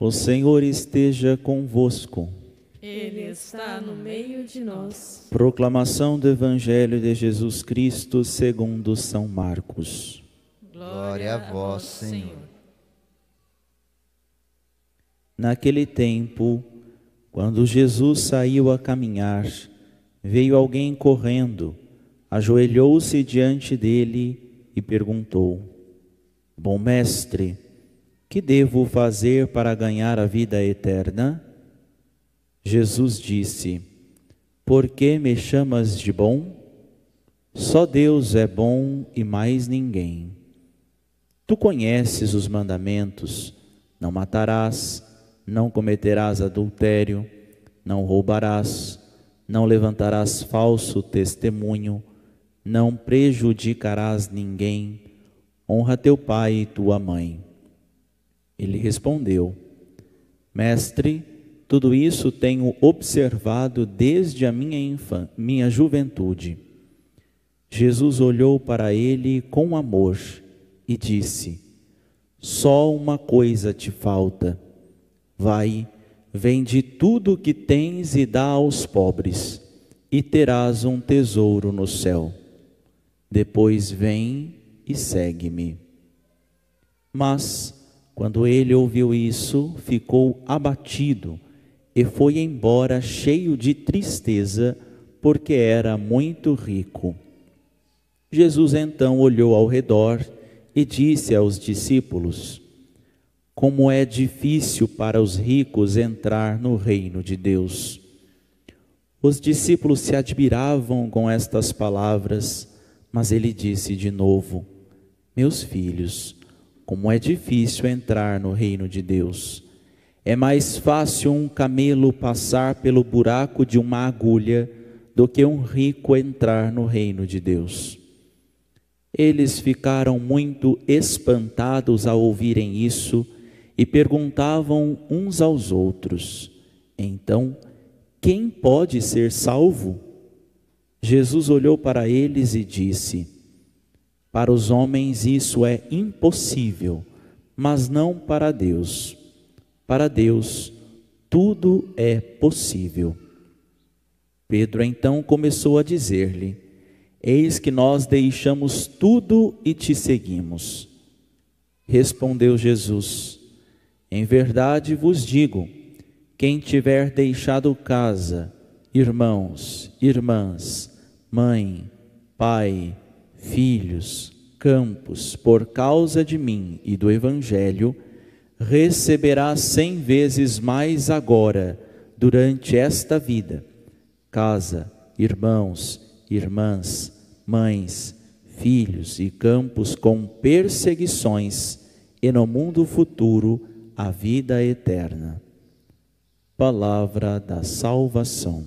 O Senhor esteja convosco. Ele está no meio de nós. Proclamação do Evangelho de Jesus Cristo segundo São Marcos. Glória a vós, Senhor. Naquele tempo, quando Jesus saiu a caminhar, veio alguém correndo, ajoelhou-se diante dele e perguntou: Bom mestre, que devo fazer para ganhar a vida eterna? Jesus disse: Por que me chamas de bom? Só Deus é bom e mais ninguém. Tu conheces os mandamentos: não matarás, não cometerás adultério, não roubarás, não levantarás falso testemunho, não prejudicarás ninguém, honra teu pai e tua mãe. Ele respondeu: Mestre, tudo isso tenho observado desde a minha juventude. Jesus olhou para ele com amor e disse: Só uma coisa te falta. Vai, vende tudo o que tens e dá aos pobres, e terás um tesouro no céu. Depois vem e segue-me. Mas, quando ele ouviu isso, ficou abatido e foi embora cheio de tristeza, porque era muito rico. Jesus então olhou ao redor e disse aos discípulos: Como é difícil para os ricos entrar no reino de Deus. Os discípulos se admiravam com estas palavras, mas ele disse de novo: Meus filhos, como é difícil entrar no reino de Deus. É mais fácil um camelo passar pelo buraco de uma agulha do que um rico entrar no reino de Deus. Eles ficaram muito espantados ao ouvirem isso e perguntavam uns aos outros: Então, quem pode ser salvo? Jesus olhou para eles e disse: Para os homens isso é impossível, mas não para Deus. Para Deus tudo é possível. Pedro então começou a dizer-lhe: Eis que nós deixamos tudo e te seguimos. Respondeu Jesus: Em verdade vos digo, quem tiver deixado casa, irmãos, irmãs, mãe, pai, filhos, campos, por causa de mim e do Evangelho, receberá 100 vezes mais agora, durante esta vida, casa, irmãos, irmãs, mães, filhos e campos com perseguições, e no mundo futuro a vida eterna. Palavra da salvação.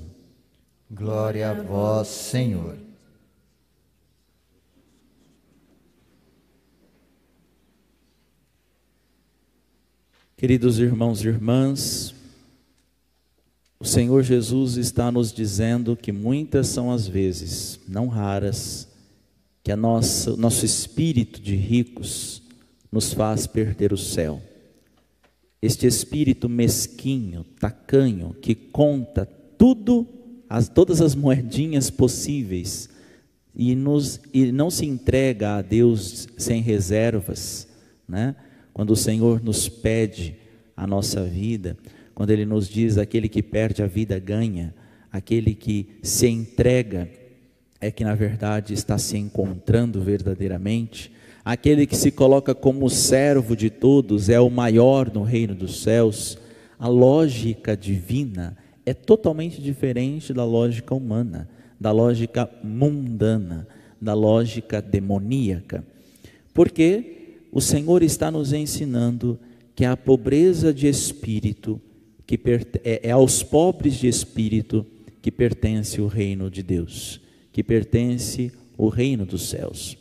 Glória a vós, Senhor. Queridos irmãos e irmãs, o Senhor Jesus está nos dizendo que muitas são as vezes, não raras, que nosso espírito de ricos nos faz perder o céu. Este espírito mesquinho, tacanho, que conta todas as moedinhas possíveis e não se entrega a Deus sem reservas, né? Quando o Senhor nos pede a nossa vida, quando Ele nos diz: aquele que perde a vida ganha, aquele que se entrega é que na verdade está se encontrando verdadeiramente, aquele que se coloca como servo de todos é o maior no reino dos céus. A lógica divina é totalmente diferente da lógica humana, da lógica mundana, da lógica demoníaca, porque o Senhor está nos ensinando que a pobreza de espírito, é aos pobres de espírito que pertence o reino de Deus, que pertence o reino dos céus.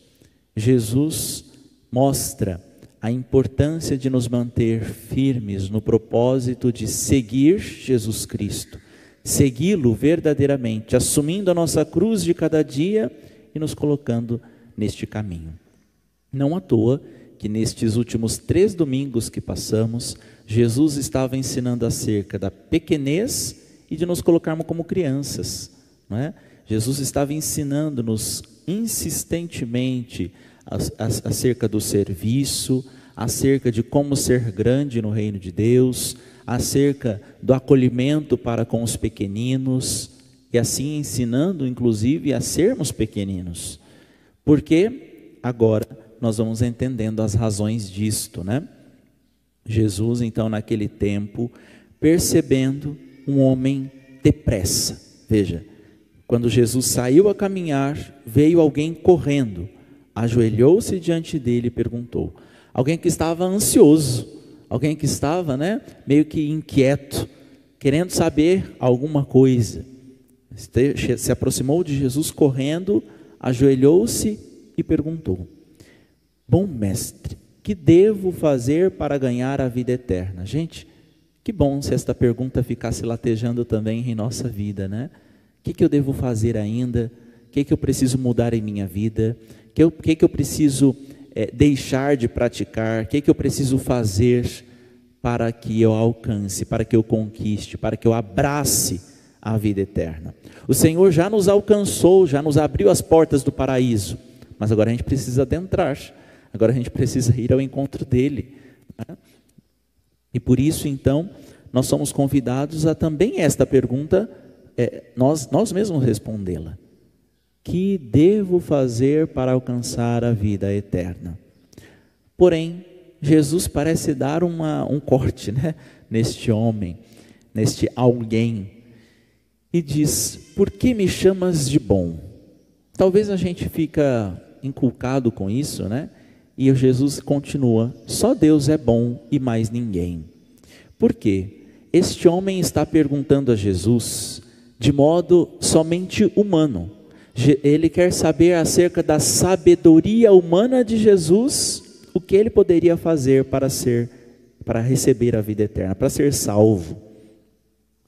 Jesus mostra a importância de nos manter firmes no propósito de seguir Jesus Cristo, segui-lo verdadeiramente, assumindo a nossa cruz de cada dia e nos colocando neste caminho. Não à toa que nestes últimos 3 domingos que passamos, Jesus estava ensinando acerca da pequenez e de nos colocarmos como crianças, não é? Jesus estava ensinando-nos insistentemente acerca do serviço, acerca de como ser grande no reino de Deus, acerca do acolhimento para com os pequeninos, e assim ensinando inclusive a sermos pequeninos, porque agora nós vamos entendendo as razões disto, né? Jesus então naquele tempo, percebendo um homem depressa, veja, quando Jesus saiu a caminhar, veio alguém correndo, ajoelhou-se diante dele e perguntou. Alguém que estava ansioso, alguém que estava, né, meio que inquieto, querendo saber alguma coisa. Se aproximou de Jesus correndo, ajoelhou-se e perguntou: bom mestre, que devo fazer para ganhar a vida eterna? Gente, que bom se esta pergunta ficasse latejando também em nossa vida, né? O que eu devo fazer ainda? O que eu preciso mudar em minha vida? O que eu preciso deixar de praticar? O que eu preciso fazer para que eu alcance, para que eu conquiste, para que eu abrace a vida eterna? O Senhor já nos alcançou, já nos abriu as portas do paraíso, mas agora a gente precisa adentrar, agora a gente precisa ir ao encontro dele, né? E por isso então nós somos convidados a também esta pergunta, nós mesmos respondê-la. Que devo fazer para alcançar a vida eterna? Porém, Jesus parece dar um corte, né, neste homem, neste alguém, e diz: por que me chamas de bom? Talvez a gente fica inculcado com isso, né? E Jesus continua: só Deus é bom e mais ninguém. Por quê? Este homem está perguntando a Jesus de modo somente humano. Ele quer saber acerca da sabedoria humana de Jesus, o que ele poderia fazer para receber a vida eterna, para ser salvo.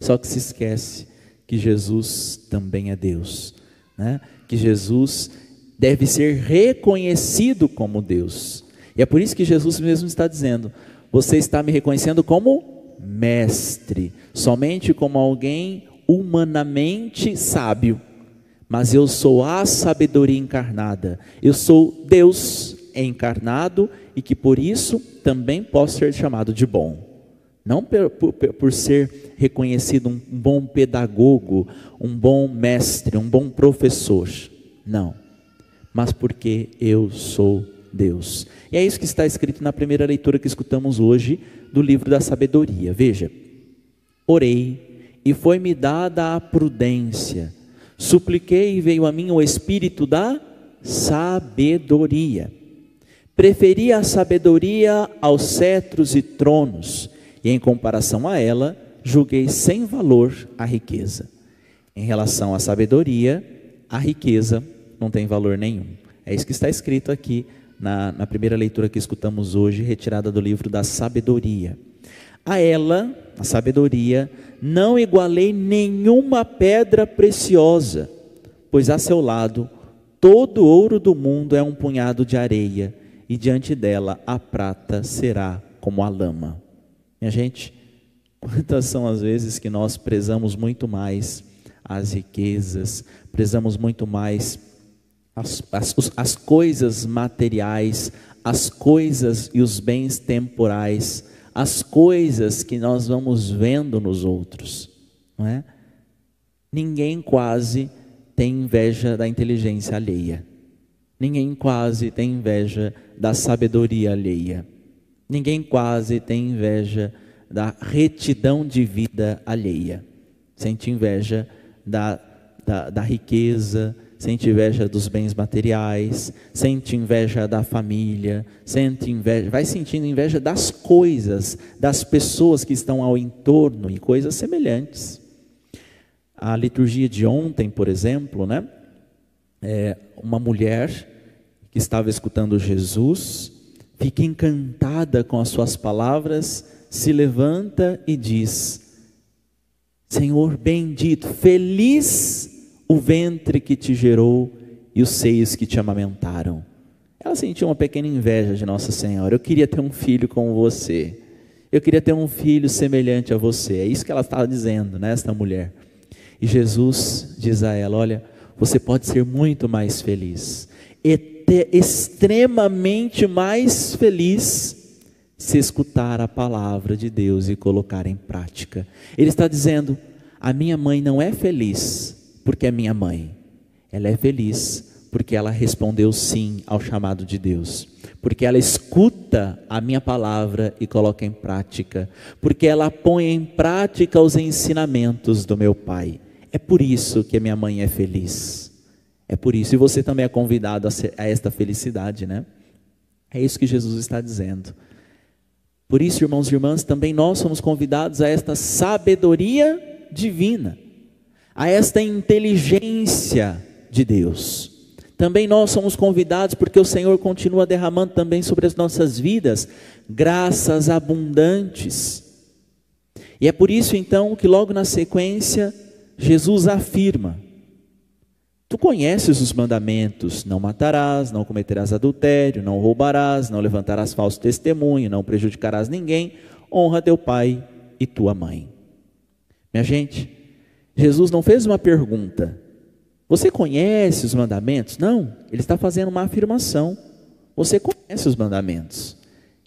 Só que se esquece que Jesus também é Deus, né? Que Jesus deve ser reconhecido como Deus. E é por isso que Jesus mesmo está dizendo: você está me reconhecendo como mestre, somente como alguém humanamente sábio, mas eu sou a sabedoria encarnada, eu sou Deus encarnado, e que por isso também posso ser chamado de bom, não por ser reconhecido um bom pedagogo, um bom mestre, um bom professor, não, mas porque eu sou Deus. E é isso que está escrito na primeira leitura que escutamos hoje do livro da sabedoria. Veja: orei e foi-me dada a prudência, supliquei e veio a mim o espírito da sabedoria. Preferi a sabedoria aos cetros e tronos, e em comparação a ela, julguei sem valor a riqueza. Em relação à sabedoria, a riqueza não tem valor nenhum. É isso que está escrito aqui na primeira leitura que escutamos hoje, retirada do livro da sabedoria. A ela, a sabedoria, não igualei nenhuma pedra preciosa, pois a seu lado todo o ouro do mundo é um punhado de areia, e diante dela a prata será como a lama. Minha gente, quantas são as vezes que nós prezamos muito mais as riquezas, prezamos muito mais as coisas materiais, as coisas e os bens temporais, as coisas que nós vamos vendo nos outros, não é? Ninguém quase tem inveja da inteligência alheia, ninguém quase tem inveja da sabedoria alheia, ninguém quase tem inveja da retidão de vida alheia, sente inveja da riqueza, sente inveja dos bens materiais, sente inveja da família, sente inveja, vai sentindo inveja das coisas, das pessoas que estão ao entorno e coisas semelhantes. A liturgia de ontem, por exemplo, né? Uma mulher que estava escutando Jesus, fica encantada com as suas palavras, se levanta e diz: Senhor bendito, feliz o ventre que te gerou e os seios que te amamentaram. Ela sentiu uma pequena inveja de Nossa Senhora. Eu queria ter um filho como você. Eu queria ter um filho semelhante a você. É isso que ela estava dizendo, né, esta mulher. E Jesus diz a ela: olha, você pode ser muito mais feliz, extremamente mais feliz, se escutar a palavra de Deus e colocar em prática. Ele está dizendo: a minha mãe não é feliz porque é minha mãe. Ela é feliz porque ela respondeu sim ao chamado de Deus, porque ela escuta a minha palavra e coloca em prática, porque ela põe em prática os ensinamentos do meu Pai. É por isso que a minha mãe é feliz. É por isso. E você também é convidado a esta felicidade, né? É isso que Jesus está dizendo. Por isso, irmãos e irmãs, também nós somos convidados a esta sabedoria divina, a esta inteligência de Deus. Também nós somos convidados, porque o Senhor continua derramando também sobre as nossas vidas graças abundantes. E é por isso então que logo na sequência Jesus afirma: tu conheces os mandamentos: não matarás, não cometerás adultério, não roubarás, não levantarás falso testemunho, não prejudicarás ninguém, honra teu pai e tua mãe. Minha gente, Jesus não fez uma pergunta: você conhece os mandamentos? Não, ele está fazendo uma afirmação. Você conhece os mandamentos,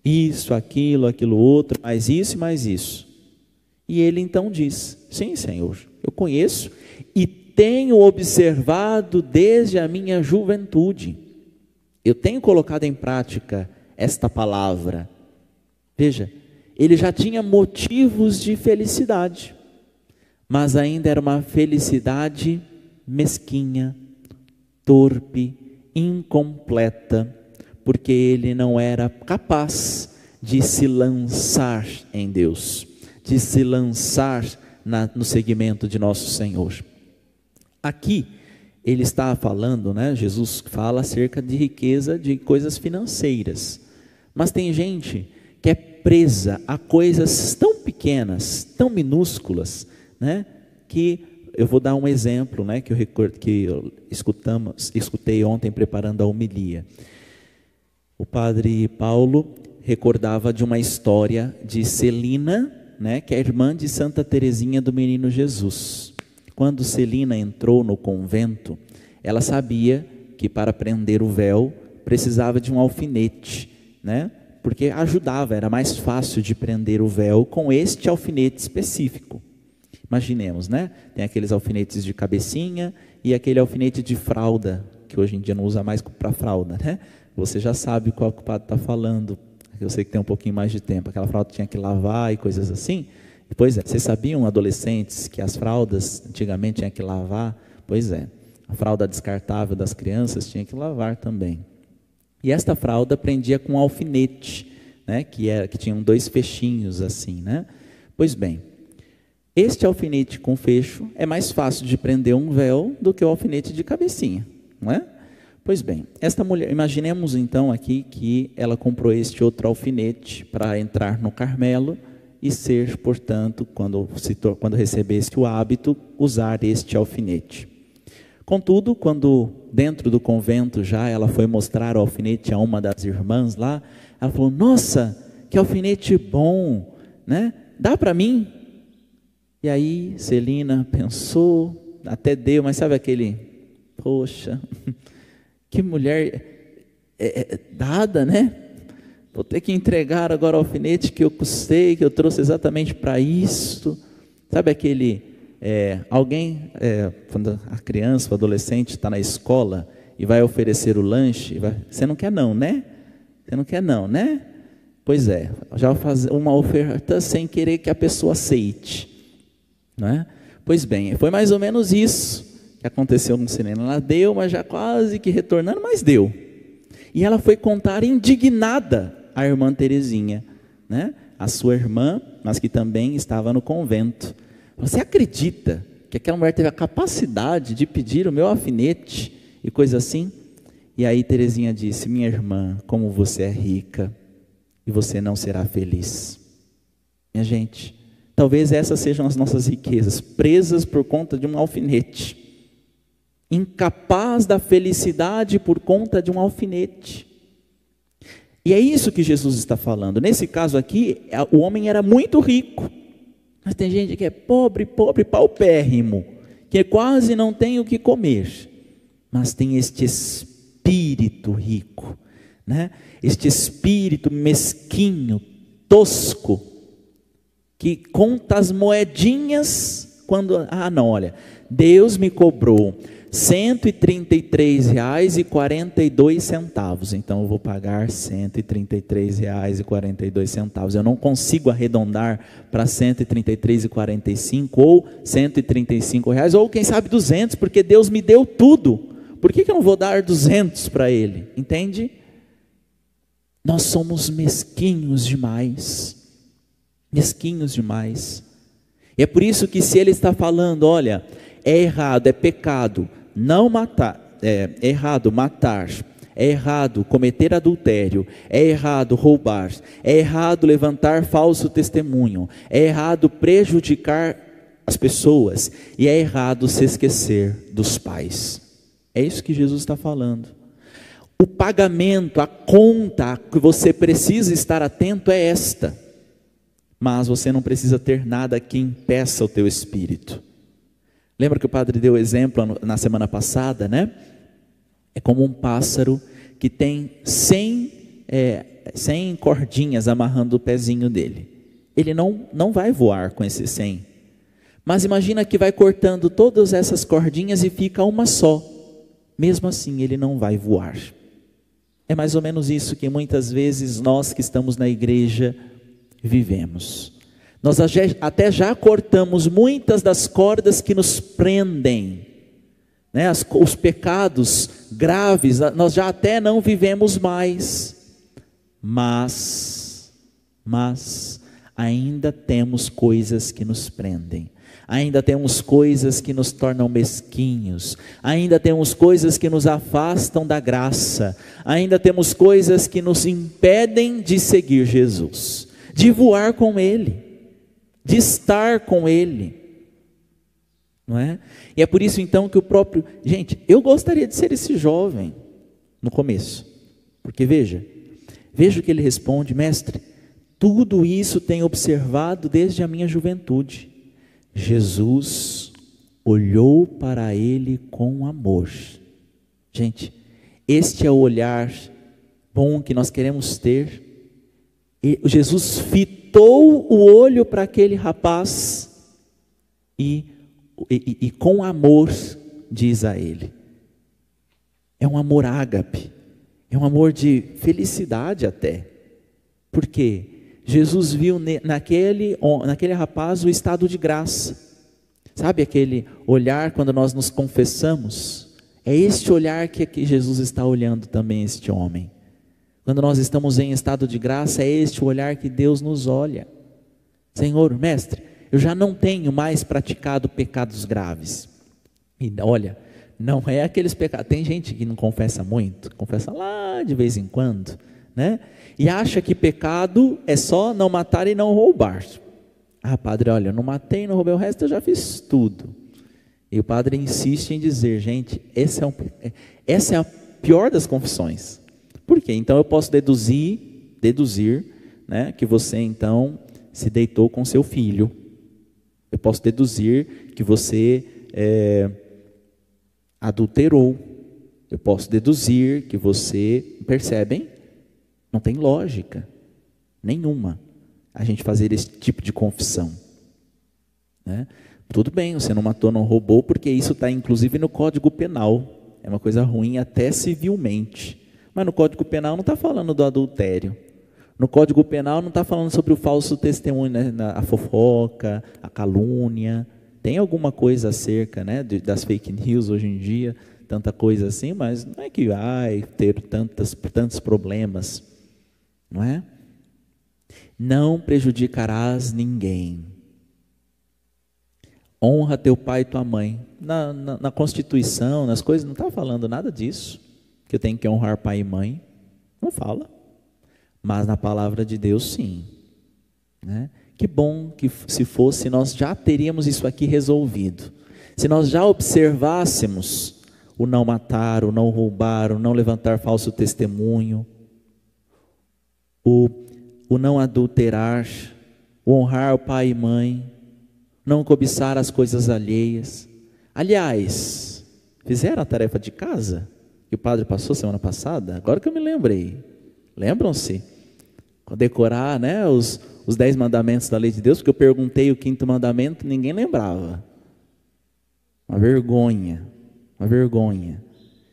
isso, aquilo outro, mais isso e mais isso. E ele então diz: sim, Senhor, eu conheço e tenho observado desde a minha juventude. Eu tenho colocado em prática esta palavra. Veja, ele já tinha motivos de felicidade, mas ainda era uma felicidade mesquinha, torpe, incompleta, porque ele não era capaz de se lançar em Deus, de se lançar no seguimento de nosso Senhor. Aqui ele está falando, né? Jesus fala acerca de riqueza, de coisas financeiras, mas tem gente que é presa a coisas tão pequenas, tão minúsculas, né? Que eu vou dar um exemplo, né? Que eu escutei ontem preparando a homilia. O padre Paulo recordava de uma história de Celina, né? Que é irmã de Santa Teresinha do Menino Jesus. Quando Celina entrou no convento, ela sabia que para prender o véu precisava de um alfinete, né? Porque ajudava, era mais fácil de prender o véu com este alfinete específico. Imaginemos, né? Tem aqueles alfinetes de cabecinha e aquele alfinete de fralda, que hoje em dia não usa mais para fralda, né? Você já sabe qual que o padre está falando. Eu sei que tem um pouquinho mais de tempo. Aquela fralda tinha que lavar e coisas assim. Pois é, vocês sabiam, adolescentes, que as fraldas antigamente tinha que lavar? Pois é, a fralda descartável das crianças tinha que lavar também. E esta fralda prendia com um alfinete, né, que tinham 2 fechinhos assim, né? Pois bem, este alfinete com fecho é mais fácil de prender um véu do que o alfinete de cabecinha, não é? Pois bem, esta mulher, imaginemos então aqui que ela comprou este outro alfinete para entrar no Carmelo e ser, portanto, quando recebesse o hábito, usar este alfinete. Contudo, quando dentro do convento já ela foi mostrar o alfinete a uma das irmãs lá, ela falou: nossa, que alfinete bom, né? Dá para mim? E aí Celina pensou, até deu, mas sabe aquele, poxa, que mulher dada, né? Vou ter que entregar agora o alfinete que eu custei, que eu trouxe exatamente para isso. Sabe aquele, quando a criança, o adolescente está na escola e vai oferecer o lanche, você não quer não, né? Você não quer não, né? Pois é, já vou fazer uma oferta sem querer que a pessoa aceite, não é? Pois bem, foi mais ou menos isso que aconteceu com Celina. Ela deu, mas já quase que retornando, mas deu. E ela foi contar indignada a irmã Teresinha, né? A sua irmã, mas que também estava no convento. Você acredita que aquela mulher teve a capacidade de pedir o meu alfinete e coisa assim? E aí Teresinha disse: minha irmã, como você é rica e você não será feliz. Minha gente, talvez essas sejam as nossas riquezas, presas por conta de um alfinete, incapaz da felicidade por conta de um alfinete. E é isso que Jesus está falando. Nesse caso aqui, o homem era muito rico. Mas tem gente que é pobre, paupérrimo, que quase não tem o que comer. Mas tem este espírito rico, né? Este espírito mesquinho, tosco, que conta as moedinhas quando... não, olha, Deus me cobrou R$ 133,42, então eu vou pagar R$ 133,42. Eu não consigo arredondar para 133,45 ou R$ 135, ou quem sabe 200, porque Deus me deu tudo. Por que eu não vou dar 200 para Ele? Entende? Nós somos mesquinhos demais. Mesquinhos demais. E é por isso que se Ele está falando, olha, é errado, é pecado não matar, é errado matar, é errado cometer adultério, é errado roubar, é errado levantar falso testemunho, é errado prejudicar as pessoas e é errado se esquecer dos pais. É isso que Jesus está falando. O pagamento, a conta que você precisa estar atento é esta, mas você não precisa ter nada que impeça o teu espírito. Lembra que o padre deu exemplo na semana passada, né? É como um pássaro que tem 100 cordinhas amarrando o pezinho dele. Ele não vai voar com esses 100. Mas imagina que vai cortando todas essas cordinhas e fica uma só. Mesmo assim, ele não vai voar. É mais ou menos isso que muitas vezes nós que estamos na igreja vivemos. Nós até já cortamos muitas das cordas que nos prendem, né? Os pecados graves, nós já até não vivemos mais, mas ainda temos coisas que nos prendem, ainda temos coisas que nos tornam mesquinhos, ainda temos coisas que nos afastam da graça, ainda temos coisas que nos impedem de seguir Jesus, de voar com Ele, de estar com Ele, não é? E é por isso então que o próprio... Gente, eu gostaria de ser esse jovem no começo, porque veja o que ele responde: mestre, tudo isso tenho observado desde a minha juventude. Jesus olhou para ele com amor. Gente, este é o olhar bom que nós queremos ter. E Jesus fitou o olho para aquele rapaz e com amor diz a ele. É um amor ágape, é um amor de felicidade até. Por quê? Jesus viu naquele rapaz o estado de graça. Sabe aquele olhar quando nós nos confessamos? É este olhar que Jesus está olhando também este homem. Quando nós estamos em estado de graça, é este o olhar que Deus nos olha. Senhor, mestre, eu já não tenho mais praticado pecados graves. E olha, não é aqueles pecados. Tem gente que não confessa muito, confessa lá de vez em quando, né? E acha que pecado é só não matar e não roubar. Padre, olha, eu não matei, não roubei, o resto eu já fiz tudo. E o padre insiste em dizer, gente, essa é a pior das confissões. Por quê? Então eu posso deduzir, né, que você então se deitou com seu filho. Eu posso deduzir que você adulterou. Eu posso deduzir que você... Percebem? Não tem lógica nenhuma a gente fazer esse tipo de confissão, né? Tudo bem, você não matou, não roubou, porque isso está inclusive no Código Penal. É uma coisa ruim até civilmente. Mas no Código Penal não está falando do adultério. No Código Penal não está falando sobre o falso testemunho, né? A fofoca, a calúnia. Tem alguma coisa acerca, né, das fake news hoje em dia, tanta coisa assim, mas não é que vai ter tantos problemas, não é? Não prejudicarás ninguém. Honra teu pai e tua mãe. Na Constituição, nas coisas, não está falando nada disso, que eu tenho que honrar pai e mãe. Não fala. Mas na palavra de Deus, sim, né? Que bom que se fosse, nós já teríamos isso aqui resolvido. Se nós já observássemos o não matar, o não roubar, o não levantar falso testemunho, o não adulterar, o honrar o pai e mãe, não cobiçar as coisas alheias. Aliás, fizeram a tarefa de casa que o padre passou semana passada? Agora que eu me lembrei. Lembram-se? Decorar, né, os 10 mandamentos da lei de Deus, porque eu perguntei o 5º mandamento, ninguém lembrava. Uma vergonha, uma vergonha.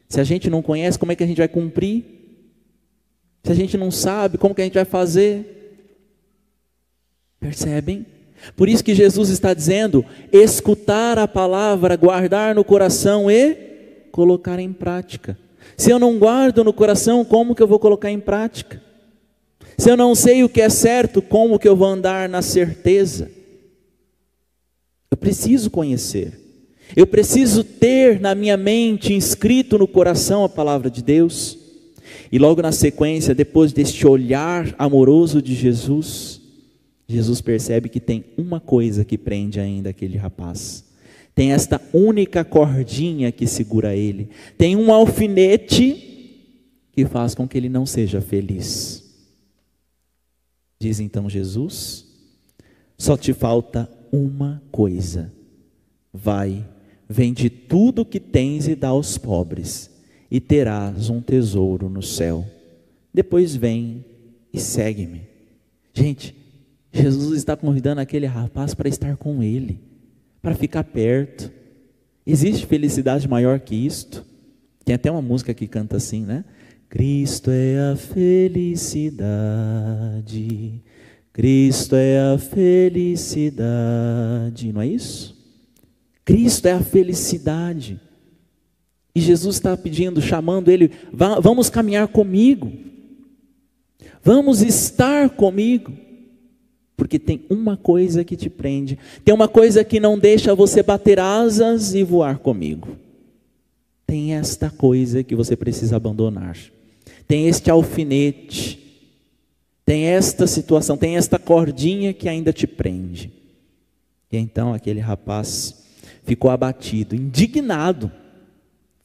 Se a gente não conhece, como é que a gente vai cumprir? Se a gente não sabe, como que a gente vai fazer? Percebem? Por isso que Jesus está dizendo, escutar a palavra, guardar no coração e colocar em prática. Se eu não guardo no coração, como que eu vou colocar em prática? Se eu não sei o que é certo, como que eu vou andar na certeza? Eu preciso conhecer. Eu preciso ter na minha mente, inscrito no coração a palavra de Deus. E logo na sequência, depois deste olhar amoroso de Jesus, Jesus percebe que tem uma coisa que prende ainda aquele rapaz. Tem esta única cordinha que segura ele. Tem um alfinete que faz com que ele não seja feliz. Diz então Jesus, só te falta uma coisa. Vai, vende tudo o que tens e dá aos pobres, e terás um tesouro no céu. Depois vem e segue-me. Gente, Jesus está convidando aquele rapaz para estar com ele, para ficar perto. Existe felicidade maior que isto? Tem até uma música que canta assim, né? Cristo é a felicidade, Cristo é a felicidade, não é isso? Cristo é a felicidade. E Jesus está pedindo, chamando ele, vamos caminhar comigo, vamos estar comigo, porque tem uma coisa que te prende, tem uma coisa que não deixa você bater asas e voar comigo. Tem esta coisa que você precisa abandonar. Tem este alfinete, tem esta situação, tem esta cordinha que ainda te prende. E então aquele rapaz ficou abatido, indignado,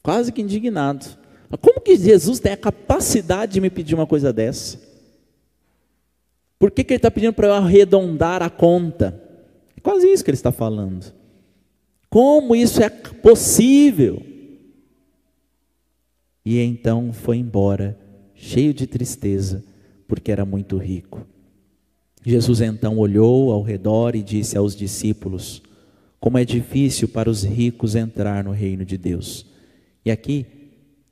quase que indignado. Como que Jesus tem a capacidade de me pedir uma coisa dessa? Por que ele está pedindo para eu arredondar a conta? É quase isso que ele está falando. Como isso é possível? E então foi embora, cheio de tristeza, porque era muito rico. Jesus então olhou ao redor e disse aos discípulos, como é difícil para os ricos entrar no reino de Deus. E aqui,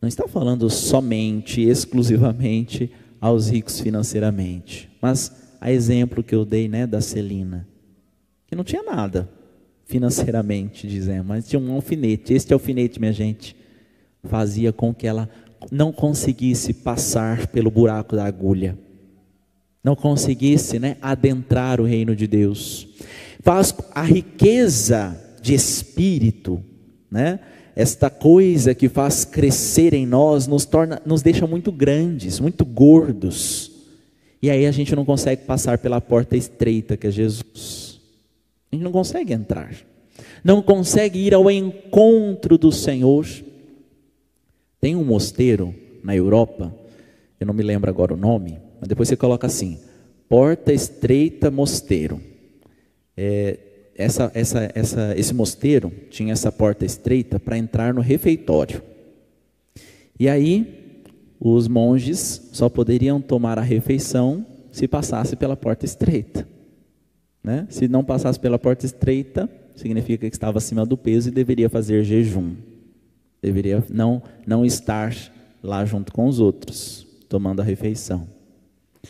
não está falando somente, exclusivamente, aos ricos financeiramente, mas a exemplo que eu dei, né, da Celina, que não tinha nada financeiramente, dizendo, mas tinha um alfinete. Este alfinete, minha gente, fazia com que ela não conseguisse passar pelo buraco da agulha, não conseguisse, né, adentrar o reino de Deus. Faz a riqueza de espírito, né, esta coisa que faz crescer em nós, nos deixa muito grandes, muito gordos, e aí a gente não consegue passar pela porta estreita que é Jesus. A gente não consegue entrar, não consegue ir ao encontro do Senhor. Tem um mosteiro na Europa, eu não me lembro agora o nome, mas depois você coloca assim, Porta Estreita Mosteiro. Esse mosteiro tinha essa porta estreita para entrar no refeitório. E aí, os monges só poderiam tomar a refeição se passasse pela porta estreita, né? Se não passasse pela porta estreita, significa que estava acima do peso e deveria fazer jejum. Deveria não estar lá junto com os outros, tomando a refeição.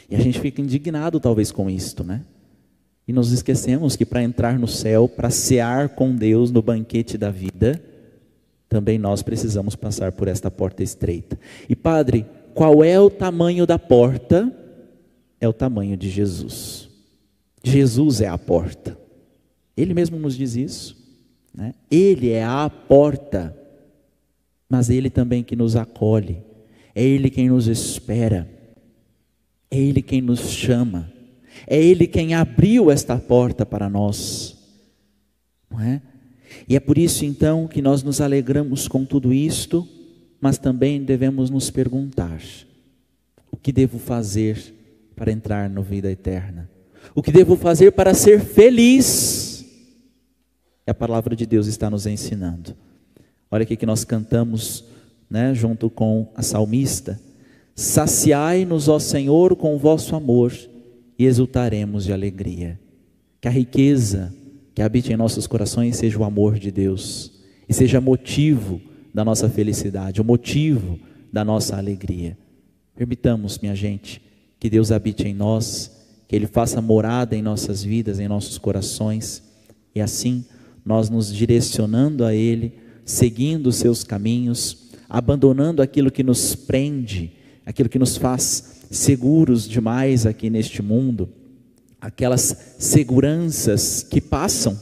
E a gente fica indignado talvez com isto, né? E nos esquecemos que para entrar no céu, para cear com Deus no banquete da vida, também nós precisamos passar por esta porta estreita. E padre, qual é o tamanho da porta? É o tamanho de Jesus. Jesus é a porta. Ele mesmo nos diz isso, né? Ele é a porta. Mas Ele também que nos acolhe, é Ele quem nos espera, é Ele quem nos chama, é Ele quem abriu esta porta para nós, não é? E é por isso então que nós nos alegramos com tudo isto, mas também devemos nos perguntar, o que devo fazer para entrar na vida eterna? O que devo fazer para ser feliz? A palavra de Deus está nos ensinando. Olha aqui que nós cantamos, né, junto com a salmista: saciai-nos, ó Senhor, com o vosso amor, e exultaremos de alegria. Que a riqueza que habite em nossos corações seja o amor de Deus, e seja motivo da nossa felicidade, o motivo da nossa alegria. Permitamos, minha gente, que Deus habite em nós, que Ele faça morada em nossas vidas, em nossos corações, e assim nós nos direcionando a Ele, seguindo os seus caminhos, abandonando aquilo que nos prende, aquilo que nos faz seguros demais aqui neste mundo, aquelas seguranças que passam,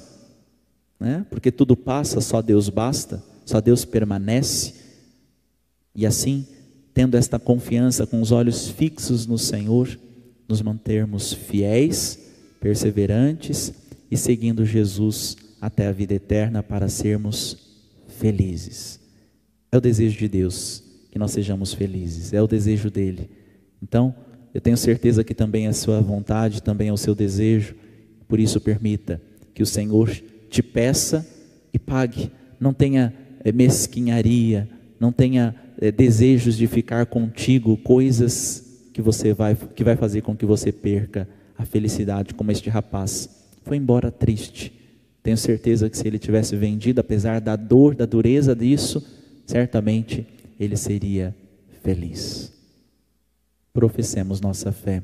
né? Porque tudo passa, só Deus basta, só Deus permanece. E assim, tendo esta confiança, com os olhos fixos no Senhor, nos mantermos fiéis, perseverantes e seguindo Jesus até a vida eterna para sermos felizes. É o desejo de Deus que nós sejamos felizes, é o desejo dele. Então, eu tenho certeza que também é a sua vontade, também é o seu desejo. Por isso, permita que o Senhor te peça e pague. Não tenha mesquinharia, não tenha desejos de ficar contigo, coisas que vai fazer com que você perca a felicidade, como este rapaz foi embora triste. Tenho certeza que se ele tivesse vendido, apesar da dor, da dureza disso, certamente ele seria feliz. Professemos nossa fé.